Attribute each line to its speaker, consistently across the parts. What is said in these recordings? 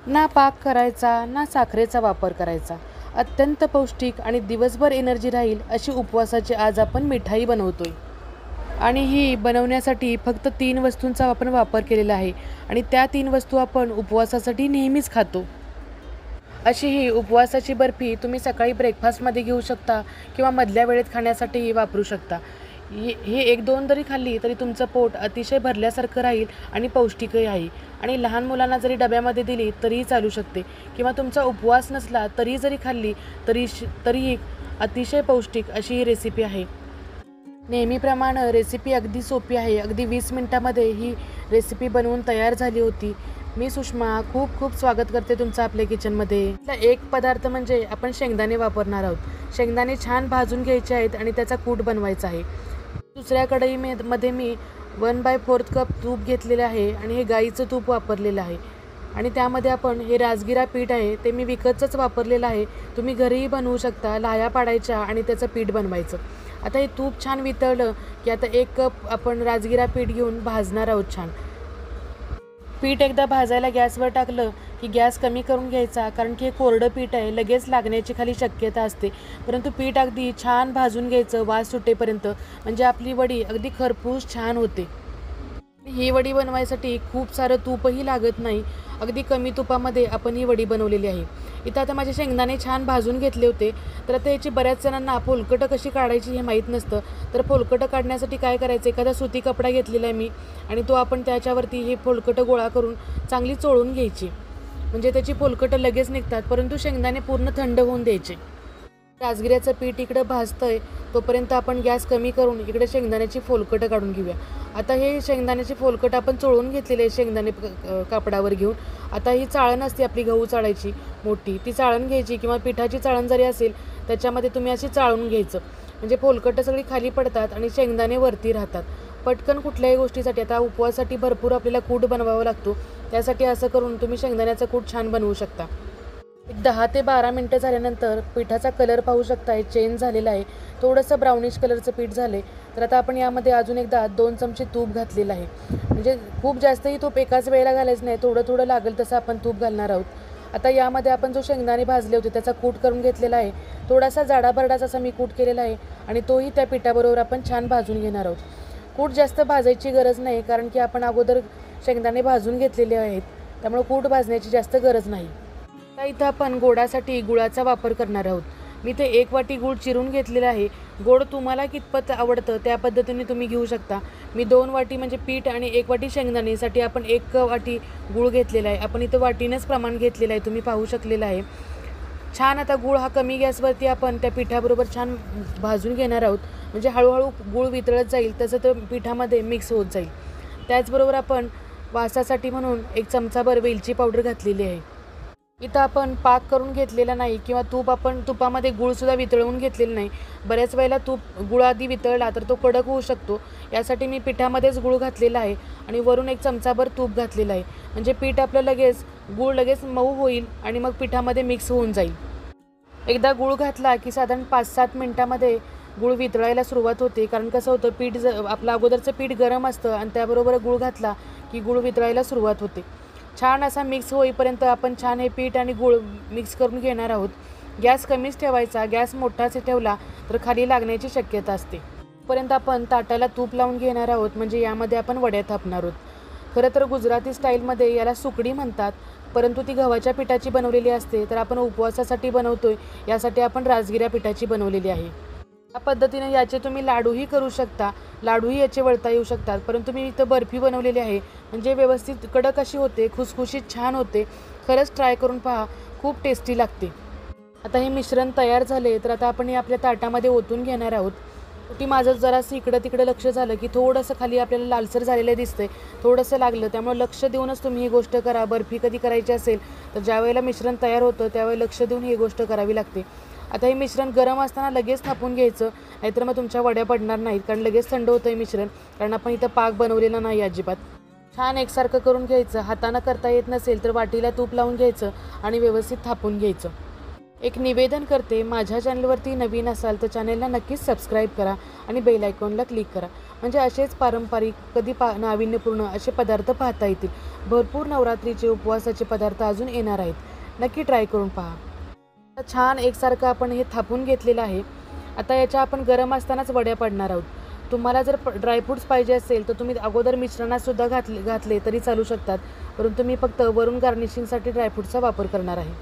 Speaker 1: ना पाक करायचा ना साखरेचा वापर करायचा. अत्यंत पौष्टिक आणि दिवसभर एनर्जी राहील अशी उपवासाची आज आपण मिठाई बनवतोय. आणि ही बनवण्यासाठी फक्त 3 वस्तूंचा आपण वापर केलेला आहे आणि त्या 3 वस्तू आपण उपवासासाठी नेहमीच खातो. अशी ही उपवासाची बर्फी तुम्ही सकाळी ब्रेकफास्टमध्ये घेऊ शकता किंवा मधल्या वेळेत खाण्यासाठीही वापरू शकता. ही 1-2 जरी खाल्ली तरी तुमचं पोट अतिशय भरल्यासारखं राहील आणि पौष्टिकही आहे. आणि लहान मुलांना जरी डब्यामध्ये दिली तरीही चालू शकते किंवा तुमचा उपवास नसला तरी जरी खाल्ली तरीही अतिशय पौष्टिक अशी ही रेसिपी आहे. नेहमीप्रमाणे रेसिपी अगदी सोपी आहे. अगदी 20 मिनिटामध्ये ही रेसिपी बनवून तयार झाली होती. मी सुषमा खूप खूप स्वागत करते तुमचं आपल्या किचनमध्ये. एक पदार्थ म्हणजे आपण शेंगदाणे वापरणार आहोत. शेंगदाणे छान भाजून घ्यायचे आहेत आणि त्याचा कूट बनवायचा आहे. दुसऱ्या कढईमध्ये मी 1/4 कप तूप घेतलेले आहे आणि हे गाईचं तूप वापरलेलं आहे. आणि त्यामध्ये आपण हे राजगिरा पीठ आहे ते मी विकतचंच वापरलेलं आहे. तुम्ही घरीही बनवू शकता. लाह्या पाडायच्या आणि त्याचं पीठ बनवायचं. आता हे तूप छान वितळलं की आता 1 कप आपण राजगिरा पीठ घेऊन भाजणार आहोत छान. पीठ एकदा भाजायला गॅसवर टाकलं की गॅस कमी करून घ्यायचा, कारण की हे कोरडं पीठ आहे, लगेच लागण्याची खाली शक्यता असते. परंतु पीठ अगदी छान भाजून घ्यायचं वास सुटेपर्यंत, म्हणजे आपली वडी अगदी खरपूस छान होते. ही वडी बनवायसाठी खूप सारं तूपही लागत नाही. अगदी कमी तुपामध्ये आपण ही वडी बनवलेली आहे. इथं आता माझे शेंगदाणे छान भाजून घेतले होते. तर आता याची बऱ्याच जणांना फोलकटं कशी काढायची हे माहीत नसतं. तर फोलकटं काढण्यासाठी काय करायचं, एखादा सुती कपडा घेतलेला आहे मी आणि तो आपण त्याच्यावरती हे फोलकटं गोळा करून चांगली चोळून घ्यायची, म्हणजे त्याची फोलकटं लगेच निघतात. परंतु शेंगदाणे पूर्ण थंड होऊन द्यायचे. राजगिऱ्याचं पीठ इकडं भाजतंय तोपर्यंत आपण गॅस कमी करून इकडे शेंगदाण्याची फोलकटं काढून घेऊया. आता हे शेंगदाण्याची फोलकट आपण चोळून घेतलेले आहे शेंगदाणे कापडावर घेऊन. आता ही चाळण असते आपली गहू चाळायची मोठी, ती चाळण घ्यायची किंवा पिठाची चाळण जरी असेल त्याच्यामध्ये तुम्ही अशी चाळून घ्यायचं, म्हणजे फोलकटं सगळी खाली पडतात आणि शेंगदाणे वरती राहतात. पटकन कुठल्याही गोष्टीसाठी, आता उपवासासाठी भरपूर आपल्याला कूट बनवावा लागतो, त्यासाठी असं करून तुम्ही शेंगदाण्याचा कूट छान बनवू शकता. 10 ते 12 मिनटं झाल्यानंतर पिठाचा कलर पाहू शकताय चेंज झालेला आहे. थोडंसं ब्राउनिश कलरचं पीठ झाले. तर आता आपण यामध्ये अजून एकदा 2 चमचे तूप घातलेलं आहे. म्हणजे खूप जास्तही तूप एकाच वेळेला घालायचं नाही, थोडं थोडं लागेल तसं आपण तूप घालणार आहोत. आता यामध्ये आपण जो शेंगदाणे भाजले होते त्याचा कूट करून घेतलेला आहे. थोडासा जाडाभरडाचा असा मी कूट केलेला आहे आणि तोही त्या पिठाबरोबर आपण छान भाजून घेणार आहोत. कूट जास्त भाजायची गरज नाही, कारण की आपण अगोदर शेंगदाणे भाजून घेतलेले आहेत, त्यामुळे कूट भाजण्याची जास्त गरज नाही. आता इथं आपण गोडासाठी गुळाचा वापर करणार आहोत. मी ते 1 वाटी गूळ चिरून घेतलेला आहे. गोड तुम्हाला कितपत आवडतं त्या पद्धतीने तुम्ही घेऊ शकता. मी 2 वाटी म्हणजे पीठ आणि 1 वाटी शेंगदाणेसाठी आपण 1 वाटी गूळ घेतलेला आहे. आपण इथं वाटीनंच प्रमाण घेतलेलं आहे, तुम्ही पाहू शकलेलं आहे. छान आता गूळ हा कमी गॅसवरती आपण त्या पिठाबरोबर छान भाजून घेणार आहोत, म्हणजे हळूहळू गूळ वितळत जाईल तसं तो पिठामध्ये मिक्स होत जाईल. त्याचबरोबर आपण वासासाठी म्हणून 1 चमचाभर वेलची पावडर घातलेली आहे. इथं आपण पाक करून घेतलेला नाही किंवा आपण तुपामध्ये गूळसुद्धा वितळवून घेतलेलं नाही. बऱ्याच वेळेला गूळ आधी वितळला तर तो कडक होऊ शकतो, यासाठी मी पिठामध्येच गूळ घातलेला आहे आणि वरून 1 चमचाभर तूप घातलेलं आहे, म्हणजे पीठ आपलं गूळ लगेच मऊ होईल आणि मग पिठामध्ये मिक्स होऊन जाईल. एकदा गूळ घातला की साधारण 5-7 मिनटामध्ये गूळ वितळायला सुरुवात होते, कारण कसं होतं आपलं अगोदरचं पीठ गरम असतं आणि त्याबरोबर गूळ घातला की गूळ वितळायला सुरुवात होते. छान असा मिक्स होईपर्यंत आपण छान हे पीठ आणि गूळ मिक्स करून घेणार आहोत. गॅस कमीच ठेवायचा, गॅस मोठाच ठेवला तर खाली लागण्याची शक्यता असते. पर्यंत आपण ताटाला तूप लावून घेणार आहोत, म्हणजे यामध्ये आपण वड्या थापणार आहोत. खरं तर गुजराती स्टाईलमध्ये याला सुकडी म्हणतात, परंतु ती गव्हाच्या पिठाची बनवलेली असते. तर आपण उपवासासाठी बनवतोय, यासाठी आपण राजगिऱ्या पिठाची बनवलेली आहे. या पद्धतीने याचे तुम्ही लाडूही करू शकता, लाडूही याचे वळता येऊ शकतात. परंतु मी इथं बर्फी बनवलेली आहे, म्हणजे व्यवस्थित कडक अशी होते, खुसखुशीत छान होते. खरंच ट्राय करून पहा, खूप टेस्टी लागते. आता हे मिश्रण तयार झाले तर आता आपण हे आपल्या ताटामध्ये ओतून घेणार आहोत. ती माझं जरासं इकडं तिकडं लक्ष झालं की थोडंसं खाली आपल्याला लालसर झालेलं दिसतंय, थोडंसं लागलं. त्यामुळे लक्ष देऊनच तुम्ही ही गोष्ट करा. बर्फी कधी करायची असेल तर ज्यावेळेला मिश्रण तयार होतं त्यावेळेला लक्ष देऊन ही गोष्ट करावी लागते. आता हे मिश्रण गरम असताना लगेच थापून घ्यायचं, नाहीतर मग तुमच्या वड्या पडणार नाहीत, कारण लगेच थंड होतं आहे मिश्रण, कारण आपण इथं पाक बनवलेला नाही अजिबात. छान एकसारखं करून घ्यायचं. हातानं करता येत नसेल तर वाटीला तूप लावून घ्यायचं आणि व्यवस्थित थापून घ्यायचं. एक निवेदन करते, माझ्या चॅनलवरती नवीन असाल तर चॅनलला नक्कीच सबस्क्राईब करा आणि बेल आयकॉनला क्लिक करा. म्हणजे असेच पारंपरिक कधी नाविन्यपूर्ण असे पदार्थ पाहता येतील. भरपूर नवरात्रीचे उपवासाचे पदार्थ अजून येणार आहेत. नक्की ट्राय करून पहा. आता छान एकसारखं आपण हे थापून घेतलेलं आहे. आता याच्या आपण गरम असतानाच वड्या पाडणार आहोत. तुम्हाला जर ड्रायफ्रूट्स पाहिजे असेल तर तुम्ही अगोदर मिश्रणातसुद्धा घातले तरी चालू शकतात, परंतु मी फक्त वरून गार्निशिंगसाठी ड्रायफ्रूटचा वापर करणार आहे.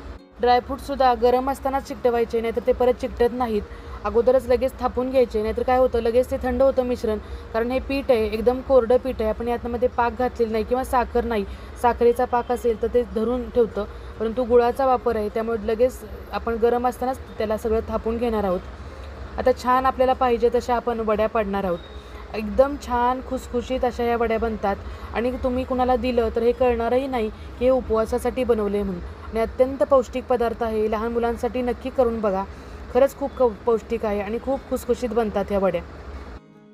Speaker 1: ड्रायफ्रूटसुद्धा गरम असतानाच चिकटवायचे, नाहीतर ते परत चिकटत नाहीत. अगोदरच लगेच थापून घ्यायचे, नाहीतर काय होतं लगेच ते थंड होतं मिश्रण. कारण हे पीठ आहे, एकदम कोरडं पीठ आहे. आपण यातमध्ये पाक घातलेला नाही किंवा साखर नाही. साखरेचा पाक असेल तर ते धरून ठेवतं, परंतु गुळाचा वापर आहे त्यामुळे लगेच आपण गरम असतानाच त्याला सगळं थापून घेणार आहोत. आता छान आपल्याला पाहिजे तशा आपण वड्या पाडणार आहोत. एकदम छान खुसखुशीत अशा या वड्या बनतात आणि तुम्ही कुणाला दिलं तर हे कळणारही नाही की हे उपवासासाठी बनवले म्हणून. आणि अत्यंत पौष्टिक पदार्थ आहे. लहान मुलांसाठी नक्की करून बघा. खरंच खूप पौष्टिक आहे आणि खूप खुसखुशीत बनतात ह्या वड्या.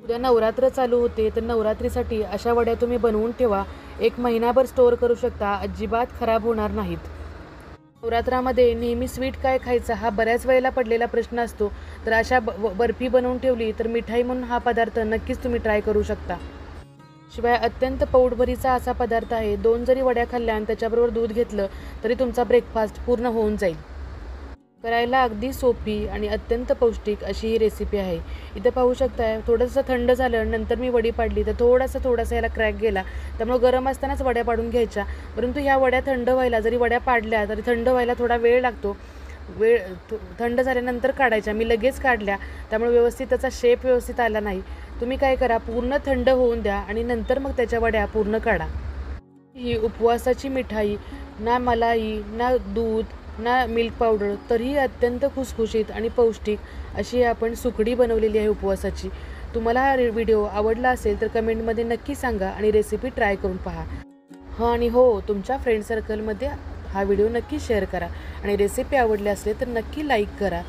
Speaker 1: उद्या नवरात्र चालू होते तर नवरात्रीसाठी अशा वड्या तुम्ही बनवून ठेवा. 1 महिनाभर स्टोअर करू शकता. अजिबात खराब होणार नाहीत. नवरात्रामध्ये नेहमी स्वीट काय खायचा हा बऱ्याच वेळेला पडलेला प्रश्न असतो. तर अशा बर्फी बनवून ठेवली तर मिठाई म्हणून हा पदार्थ नक्कीच तुम्ही ट्राय करू शकता. शिवाय अत्यंत पोटभरीचा असा पदार्थ आहे. 2 जरी वड्या खाल्ल्या आणि त्याच्याबरोबर दूध घेतलं तरी तुमचा ब्रेकफास्ट पूर्ण होऊन जाईल. करायला अगदी सोपी आणि अत्यंत पौष्टिक अशी ही रेसिपी आहे. इथं पाहू शकताय थोडंसं थंड झालं नंतर मी वडी पाडली तर थोडासा याला क्रॅक गेला. त्यामुळे गरम असतानाच वड्या पाडून घ्यायच्या. परंतु ह्या वड्या थंड व्हायला, जरी वड्या पाडल्या तरी थंड व्हायला थोडा वेळ लागतो. थंड झाल्यानंतर काढायच्या. मी लगेच काढल्या त्यामुळे व्यवस्थित त्याचा शेप व्यवस्थित आला नाही. तुम्ही काय करा, पूर्ण थंड होऊन द्या आणि नंतर मग त्याच्या वड्या पूर्ण काढा. ही उपवासाची मिठाई, ना मलाई, ना दूध, ना मिल्क पावडर, तरीही अत्यंत खुसखुशीत आणि पौष्टिक अशी आपण सुकडी बनवलेली आहे उपवासाची. तुम्हाला हा व्हिडिओ आवडला असेल तर कमेंटमध्ये नक्की सांगा आणि रेसिपी ट्राय करून पहा. आणि हो, तुमच्या फ्रेंड सर्कलमध्ये हा व्हिडिओ नक्की शेअर करा आणि रेसिपी आवडली असेल तर नक्की लाईक करा.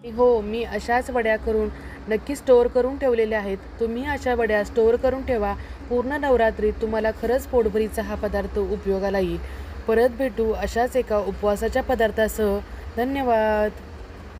Speaker 1: हो, मी अशाच वड्या करून नक्की स्टोअर करून ठेवलेल्या आहेत. तुम्ही अशा वड्या स्टोअर करून ठेवा. पूर्ण नवरात्रीत तुम्हाला खरंच पोटभरीचा हा पदार्थ उपयोगाला येईल. परत भेटू अशाच एका उपवासाच्या पदार्थासह. धन्यवाद.